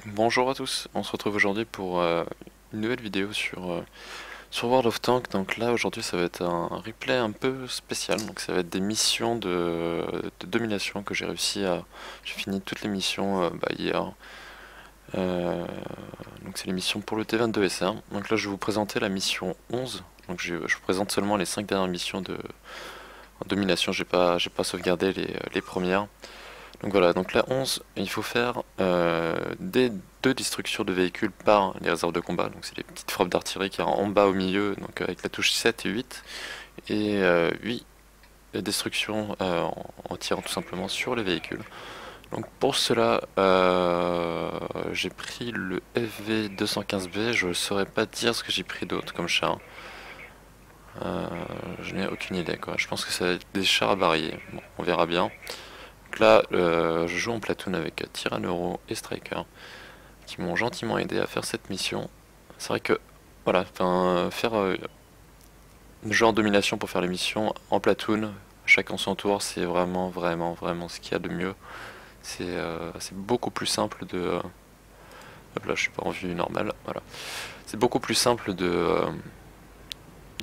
Bonjour à tous, on se retrouve aujourd'hui pour une nouvelle vidéo sur World of Tanks. Donc là aujourd'hui ça va être un replay un peu spécial, donc ça va être des missions de domination que j'ai réussi à... J'ai fini toutes les missions hier. Donc c'est les missions pour le T22 SR. Donc là je vais vous présenter la mission 11. Donc je vous présente seulement les 5 dernières missions de en domination, j'ai pas sauvegardé les premières. Donc voilà, donc la 11, il faut faire des deux destructions de véhicules par les réserves de combat. Donc c'est les petites frappes d'artillerie qui sont en bas au milieu, donc avec la touche 7 et 8. Et 8 destructions en tirant tout simplement sur les véhicules. Donc pour cela, j'ai pris le FV215B. Je ne saurais pas dire ce que j'ai pris d'autre comme char. Je n'ai aucune idée quoi. Je pense que ça va être des chars à barillet. Bon, on verra bien. Donc là, je joue en platoon avec Tyranneuro et Striker qui m'ont gentiment aidé à faire cette mission. C'est vrai que, voilà, faire jouer en domination pour faire les missions en platoon, chacun son tour, c'est vraiment ce qu'il y a de mieux. C'est beaucoup plus simple de... hop là, je suis pas en vue normale, voilà. C'est beaucoup plus simple de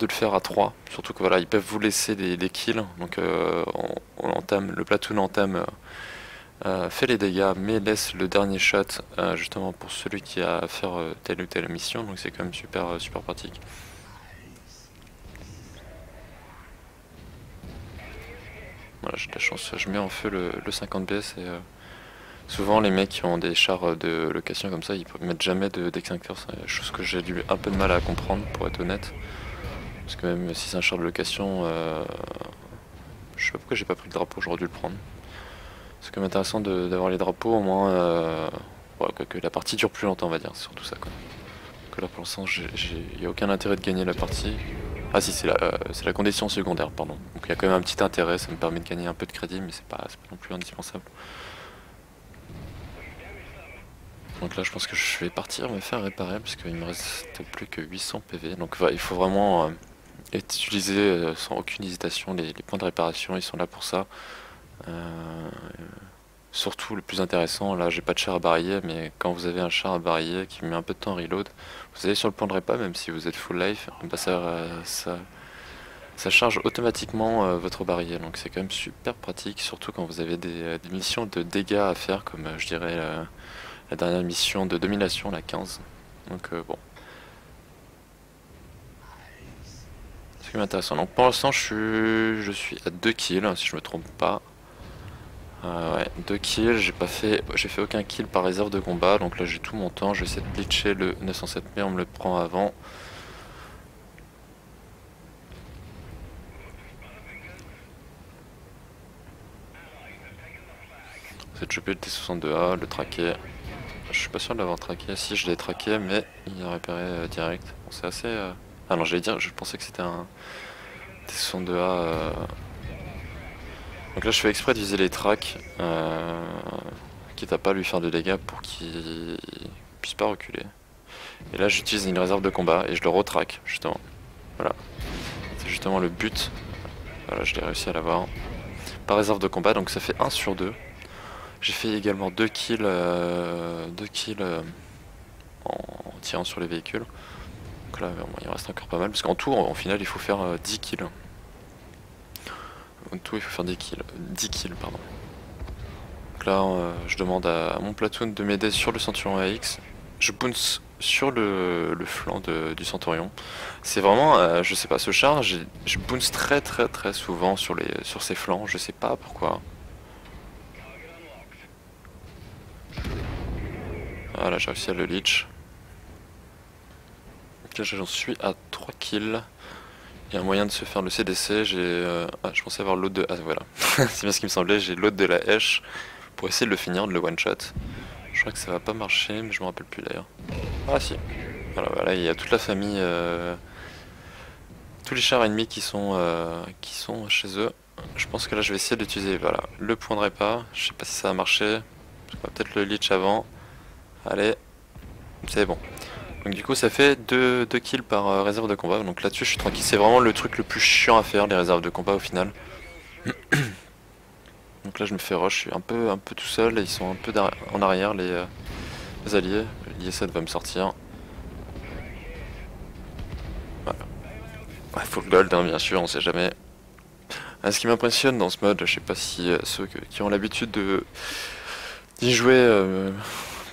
le faire à 3, surtout que voilà, ils peuvent vous laisser des kills, donc le platoon entame fait les dégâts mais laisse le dernier shot justement pour celui qui a à faire telle ou telle mission, donc c'est quand même super pratique. Voilà, j'ai de la chance, je mets en feu le 50 BS et souvent les mecs qui ont des chars de location comme ça, ils mettent jamais d'extincteur, c'est chose que j'ai eu un peu de mal à comprendre pour être honnête. Parce que même si c'est un char de location, je sais pas pourquoi j'ai pas pris le drapeau, j'aurais dû le prendre. C'est quand même intéressant d'avoir les drapeaux au moins, voilà, que la partie dure plus longtemps on va dire, c'est surtout ça quoi. Que là pour l'instant il n'y a aucun intérêt de gagner la partie. Ah si c'est la condition secondaire pardon. Donc il y a quand même un petit intérêt, ça me permet de gagner un peu de crédit mais c'est pas non plus indispensable. Donc là je pense que je vais partir me faire réparer parce qu'il me reste plus que 800 PV. Donc il faut vraiment utiliser sans aucune hésitation les points de réparation, ils sont là pour ça. Surtout le plus intéressant, là j'ai pas de char à barillet, mais quand vous avez un char à barillet qui met un peu de temps à reload, vous allez sur le point de répa, même si vous êtes full life, bah ça charge automatiquement votre barillet, donc c'est quand même super pratique, surtout quand vous avez des missions de dégâts à faire, comme je dirais la dernière mission de domination, la 15. Donc bon, c'est quand même intéressant. Donc pour l'instant je suis à 2 kills, si je me trompe pas. Ouais, 2 kills, j'ai fait aucun kill par réserve de combat, donc là j'ai tout mon temps, je vais essayer de glitcher le 907 mais on me le prend avant. C'est de choper le T62A, le traquer. Je suis pas sûr de l'avoir traqué, si je l'ai traqué mais il a repéré direct. Bon, c'est assez... Ah non j'allais dire, je pensais que c'était un T62A. Donc là je fais exprès de viser les tracks, quitte à pas lui faire de dégâts pour qu'il puisse pas reculer. Et là j'utilise une réserve de combat et je le retraque justement. Voilà, c'est justement le but. Voilà, je l'ai réussi à l'avoir. Par réserve de combat, donc ça fait 1 sur 2. J'ai fait également 2 kills, en tirant sur les véhicules. Donc là il reste encore pas mal, parce qu'en tout, en final il faut faire 10 kills. En tout il faut faire 10 kills pardon. Donc là je demande à mon platoon de m'aider sur le Centurion AX. Je bounce sur le flanc du Centurion. C'est vraiment, je sais pas, ce char, je bounce très souvent sur ses flancs, je sais pas pourquoi. Voilà, j'ai réussi à le leech. Ok, j'en suis à 3 kills. Il y a un moyen de se faire le CDC, ah, je pensais avoir l'autre de... Ah voilà, c'est bien ce qui me semblait, j'ai l'autre de la hache pour essayer de le finir, de le one-shot. Je crois que ça va pas marcher, mais je me rappelle plus d'ailleurs. Ah si. Voilà, il y a toute la famille, tous les chars ennemis qui sont chez eux. Je pense que là je vais essayer d'utiliser voilà, le point de répa. Je sais pas si ça va marcher. Peut-être le leech avant. Allez, c'est bon. Donc du coup ça fait 2 kills par réserve de combat. Donc là-dessus je suis tranquille. C'est vraiment le truc le plus chiant à faire, les réserves de combat au final. Donc là je me fais rush, je suis un peu tout seul. Et ils sont un peu en arrière alliés. L'IS-7 va me sortir. Voilà. Ouais, full gold, hein, bien sûr, on sait jamais. Ce qui m'impressionne dans ce mode, je sais pas si ceux qui ont l'habitude d'y jouer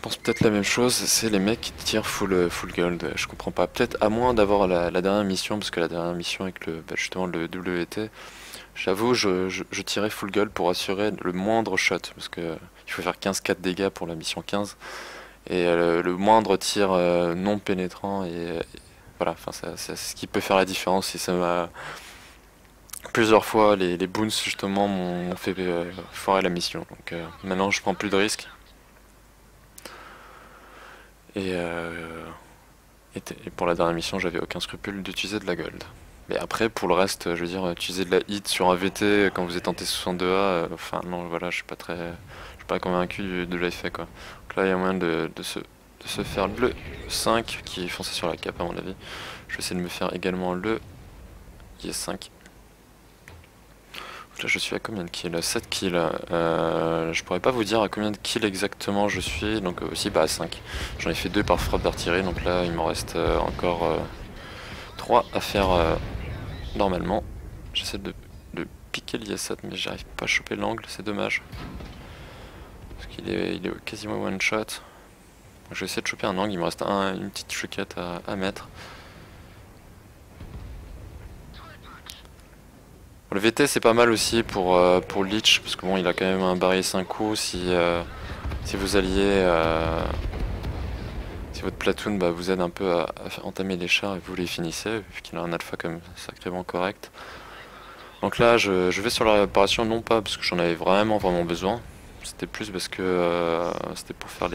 pensent peut-être la même chose, c'est les mecs qui tirent full gold. Je comprends pas. Peut-être à moins d'avoir la dernière mission, parce que la dernière mission avec justement le WT, j'avoue, je tirais full gold pour assurer le moindre shot, parce que il faut faire 15-4 dégâts pour la mission 15, et le moindre tir non pénétrant, et voilà, enfin, c'est ce qui peut faire la différence, et ça m'a... Plusieurs fois, les boons justement m'ont fait foirer la mission, donc maintenant je prends plus de risques. Et, et pour la dernière mission, j'avais aucun scrupule d'utiliser de la gold. Mais après, pour le reste, je veux dire, utiliser de la hit sur un VT quand vous êtes en T62A, enfin non, voilà, je suis pas convaincu de l'effet quoi. Donc là, il y a moyen de se faire le 5 qui est foncé sur la cape à mon avis. Je vais essayer de me faire également le IS5. Là, je suis à combien de kills? 7 kills. Je pourrais pas vous dire à combien de kills exactement je suis, donc aussi bah à 5. J'en ai fait 2 par frappe d'artillerie, donc là il m'en reste encore 3 à faire normalement. J'essaie de piquer l'IS-7, mais j'arrive pas à choper l'angle, c'est dommage. Parce il est quasiment one shot. Je vais essayer de choper un angle, il me reste une petite chouquette à mettre. Le VT c'est pas mal aussi pour Leech, parce que bon il a quand même un barillet 5 coups si vous alliez, si votre platoon bah, vous aide un peu à entamer les chars et vous les finissez, vu qu'il a un alpha comme sacrément correct. Donc là je vais sur la réparation, non pas parce que j'en avais vraiment besoin, c'était plus parce que c'était pour faire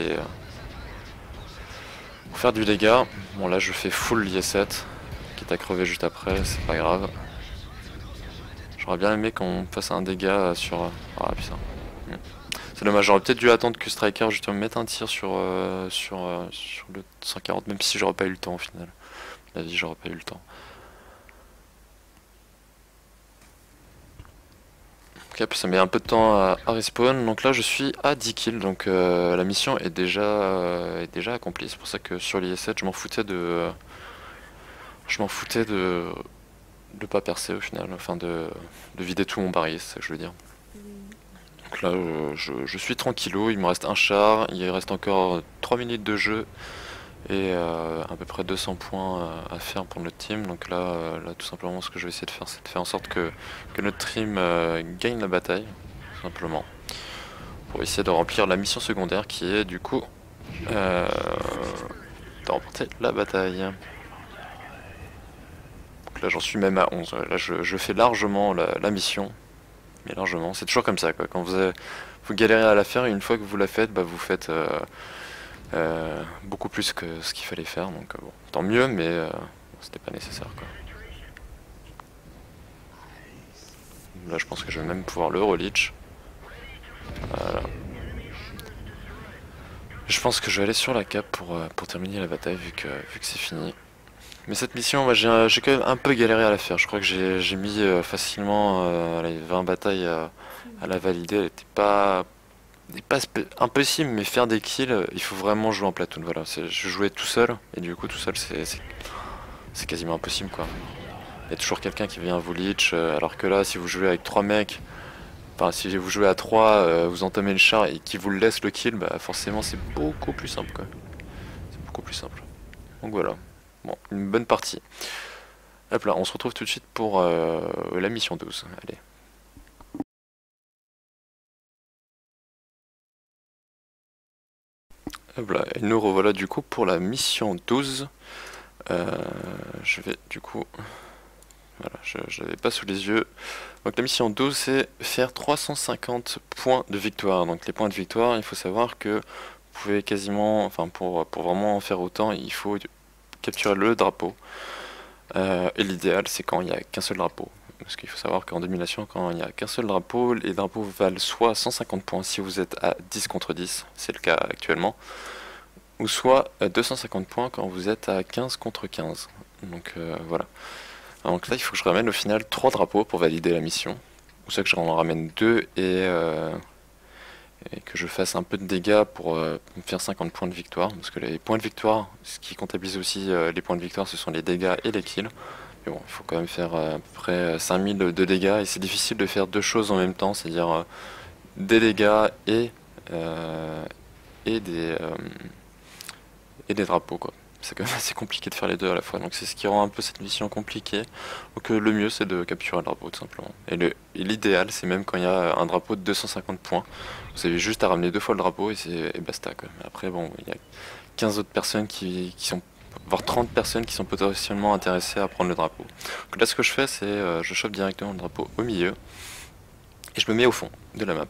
pour faire du dégât. Bon là je fais full l'IS-7, quitte à crever juste après, c'est pas grave. J'aurais bien aimé qu'on fasse un dégât sur... Ah putain. C'est dommage, j'aurais peut-être dû attendre que Striker justement mette un tir sur le 140, même si j'aurais pas eu le temps au final. La vie, j'aurais pas eu le temps. Ok, puis ça met un peu de temps à respawn, donc là je suis à 10 kills, donc la mission est déjà accomplie. C'est pour ça que sur l'IS-7 je m'en foutais de pas percer au final, enfin de vider tout mon barillet, c'est ça que je veux dire. Donc là je suis tranquillou, il me reste un char, il reste encore 3 minutes de jeu et à peu près 200 points à faire pour notre team. Donc là tout simplement ce que je vais essayer de faire, c'est de faire en sorte que notre team gagne la bataille, tout simplement. Pour essayer de remplir la mission secondaire qui est du coup de remporter la bataille. Donc là j'en suis même à 11, là je fais largement la mission. Mais largement, c'est toujours comme ça quoi. Quand vous galérez à la faire, et une fois que vous la faites, bah vous faites beaucoup plus que ce qu'il fallait faire. Donc bon, tant mieux, mais c'était pas nécessaire quoi. Là, je pense que je vais même pouvoir le relich. Voilà. Je pense que je vais aller sur la cape pour terminer la bataille vu que c'est fini. Mais cette mission, bah, j'ai quand même un peu galéré à la faire. Je crois que j'ai mis facilement allez, 20 batailles à la valider. Elle était pas impossible, mais faire des kills, il faut vraiment jouer en platoon. Voilà, je jouais tout seul, et du coup, tout seul, c'est quasiment impossible quoi. Il y a toujours quelqu'un qui vient vous leech, alors que là, si vous jouez avec 3 mecs, enfin, si vous jouez à 3, vous entamez le char et qui vous laisse le kill, bah forcément, c'est beaucoup plus simple quoi. C'est beaucoup plus simple. Donc voilà. Bon, une bonne partie. Hop là, on se retrouve tout de suite pour la mission 12. Allez. Hop là, et nous revoilà du coup pour la mission 12. Je vais du coup... Voilà, je l'avais pas sous les yeux. Donc la mission 12 c'est faire 350 points de victoire. Donc les points de victoire, il faut savoir que vous pouvez quasiment... Enfin pour vraiment en faire autant, il faut capturer le drapeau. Et l'idéal c'est quand il n'y a qu'un seul drapeau. Parce qu'il faut savoir qu'en domination, quand il n'y a qu'un seul drapeau, les drapeaux valent soit 150 points si vous êtes à 10 contre 10, c'est le cas actuellement, ou soit 250 points quand vous êtes à 15 contre 15. Donc voilà. Donc là, il faut que je ramène au final 3 drapeaux pour valider la mission. Ou ça que j'en ramène 2 et et que je fasse un peu de dégâts pour me faire 50 points de victoire. Parce que les points de victoire, ce qui comptabilise aussi les points de victoire, ce sont les dégâts et les kills. Mais bon, il faut quand même faire à peu près 5000 de dégâts et c'est difficile de faire deux choses en même temps, c'est-à-dire des dégâts euh, et des drapeaux quoi. C'est quand même assez compliqué de faire les deux à la fois, donc c'est ce qui rend un peu cette mission compliquée. Donc le mieux c'est de capturer le drapeau tout simplement. Et l'idéal c'est même quand il y a un drapeau de 250 points, vous avez juste à ramener deux fois le drapeau et basta quoi. Mais après bon, il y a 15 autres personnes qui sont, voire 30 personnes qui sont potentiellement intéressées à prendre le drapeau. Donc là ce que je fais c'est je chope directement le drapeau au milieu et je me mets au fond de la map.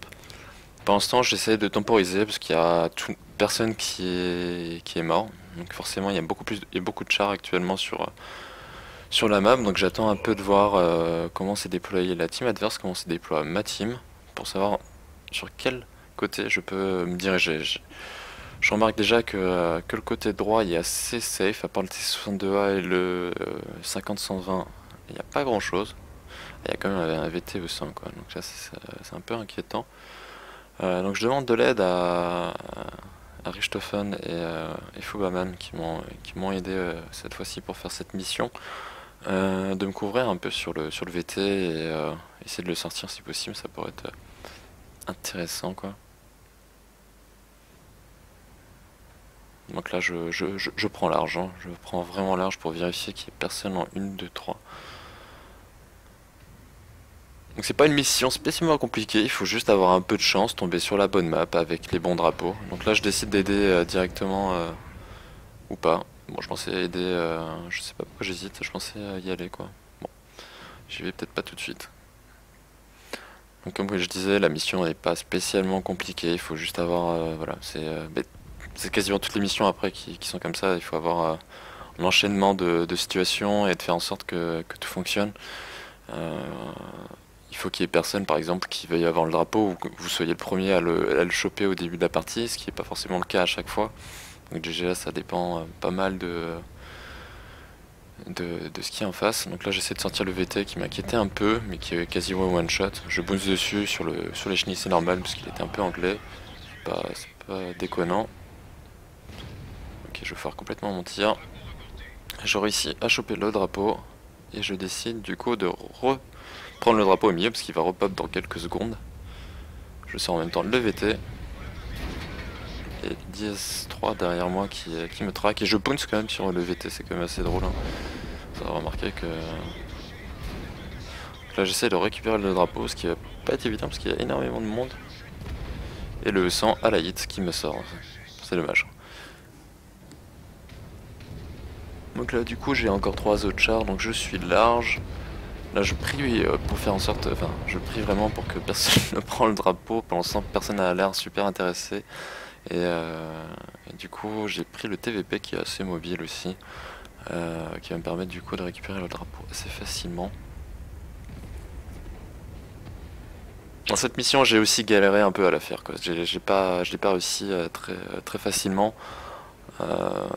Pour l'instant, j'essaie de temporiser parce qu'il y a personne qui est mort. Donc forcément, il y a beaucoup de chars actuellement sur la map. Donc j'attends un peu de voir comment s'est déployée la team adverse, comment se déploie ma team, pour savoir sur quel côté je peux me diriger. Je remarque déjà que le côté droit il est assez safe, à part le T62A et le 50-120, il n'y a pas grand chose. Il y a quand même un VT au 100 quoi, donc là c'est un peu inquiétant. Donc je demande de l'aide à Richthofen et Fubaman qui m'ont aidé cette fois-ci pour faire cette mission, de me couvrir un peu sur le VT et essayer de le sortir si possible, ça pourrait être intéressant quoi. Donc là je prends large, hein. Je prends vraiment large pour vérifier qu'il n'y ait personne en 1, 2, 3. Donc c'est pas une mission spécialement compliquée, il faut juste avoir un peu de chance, tomber sur la bonne map avec les bons drapeaux. Donc là je décide d'aider directement ou pas. Bon je pensais aider, je sais pas pourquoi j'hésite, je pensais y aller quoi. Bon, j'y vais peut-être pas tout de suite. Donc comme je disais, la mission n'est pas spécialement compliquée, il faut juste avoir, voilà, c'est quasiment toutes les missions après qui sont comme ça, il faut avoir un enchaînement de situations et de faire en sorte que tout fonctionne. Il faut qu'il y ait personne, par exemple, qui veuille avoir le drapeau ou que vous soyez le premier à le choper au début de la partie, ce qui n'est pas forcément le cas à chaque fois. Donc GGA, ça dépend pas mal de ce qu'il y a en face. Donc là, j'essaie de sortir le VT qui m'inquiétait un peu, mais qui est quasiment one shot. Je bounce dessus sur les chenilles, c'est normal, parce qu'il était un peu anglais. C'est pas déconnant. Ok, je foire complètement mon tir. Je réussis à choper le drapeau, et je décide du coup de prendre le drapeau au milieu parce qu'il va repop dans quelques secondes. Je sors en même temps le VT. Et DS3 derrière moi qui me traque. Et je bounce quand même sur le VT, c'est quand même assez drôle. Hein. Vous avez remarqué que... Là j'essaie de récupérer le drapeau, ce qui va pas être évident parce qu'il y a énormément de monde. Et le 100 à la hit qui me sort. C'est dommage. Donc là du coup j'ai encore 3 autres chars, donc je suis large. Là je prie pour faire en sorte, enfin je prie vraiment pour que personne ne prend le drapeau, pour l'instant personne n'a l'air super intéressé. Et du coup j'ai pris le TVP qui est assez mobile aussi, qui va me permettre du coup de récupérer le drapeau assez facilement. Dans cette mission j'ai aussi galéré un peu à la faire quoi. Je l'ai pas réussi très facilement.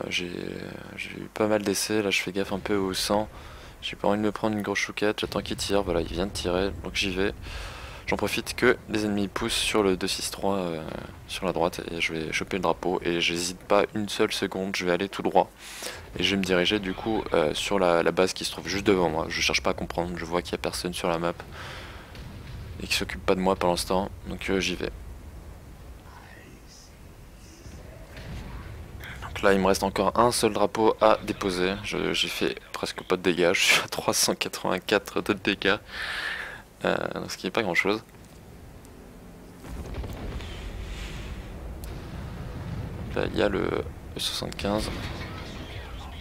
J'ai eu pas mal d'essais, là je fais gaffe un peu au sang. J'ai pas envie de me prendre une grosse chouquette, j'attends qu'il tire, voilà il vient de tirer, donc j'y vais. J'en profite que les ennemis poussent sur le 263 sur la droite et je vais choper le drapeau et j'hésite pas une seule seconde, je vais aller tout droit. Et je vais me diriger du coup sur la base qui se trouve juste devant moi. Je cherche pas à comprendre, je vois qu'il y a personne sur la map et qui s'occupe pas de moi pour l'instant, donc j'y vais. Donc là il me reste encore un seul drapeau à déposer, j'ai fait presque pas de dégâts, je suis à 384 de dégâts, ce qui n'est pas grand chose. Là il y a le 75,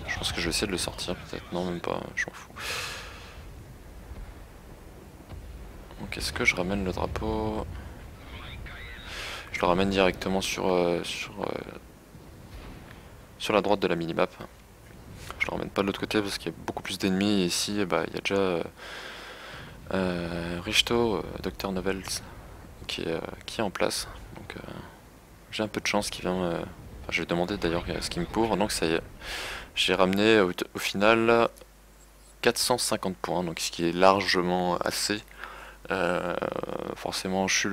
je pense que je vais essayer de le sortir peut-être, non même pas, je m'en fous. Donc est-ce que je ramène le drapeau? Je le ramène directement sur la droite de la minimap. Je le ramène pas de l'autre côté parce qu'il y a beaucoup plus d'ennemis et ici bah, il y a déjà Richter, Dr Novels qui est en place. Donc j'ai un peu de chance qu'il vient enfin, je vais demander d'ailleurs ce qu'il me pour. Donc ça y est, j'ai ramené au final 450 points, donc ce qui est largement assez. Forcément je suis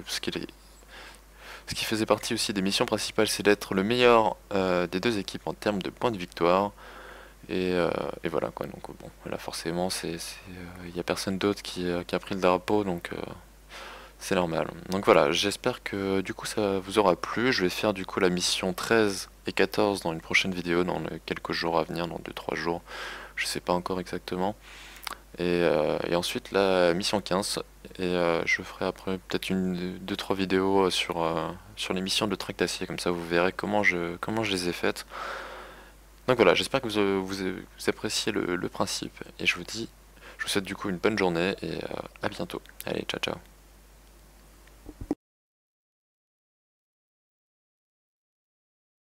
parce qu'il est... Ce qui faisait partie aussi des missions principales, c'est d'être le meilleur des deux équipes en termes de points de victoire. Et voilà quoi, donc bon, là forcément, y a personne d'autre qui a pris le drapeau, donc c'est normal. Donc voilà, j'espère que du coup ça vous aura plu. Je vais faire du coup la mission 13 et 14 dans une prochaine vidéo, dans quelques jours à venir, dans 2-3 jours. Je sais pas encore exactement. Et ensuite la mission 15. Je ferai après peut-être une, deux, trois vidéos sur les missions de track d'acier, comme ça vous verrez comment je les ai faites. Donc voilà, j'espère que vous appréciez le principe. Et je vous souhaite du coup une bonne journée et à bientôt. Allez, ciao ciao.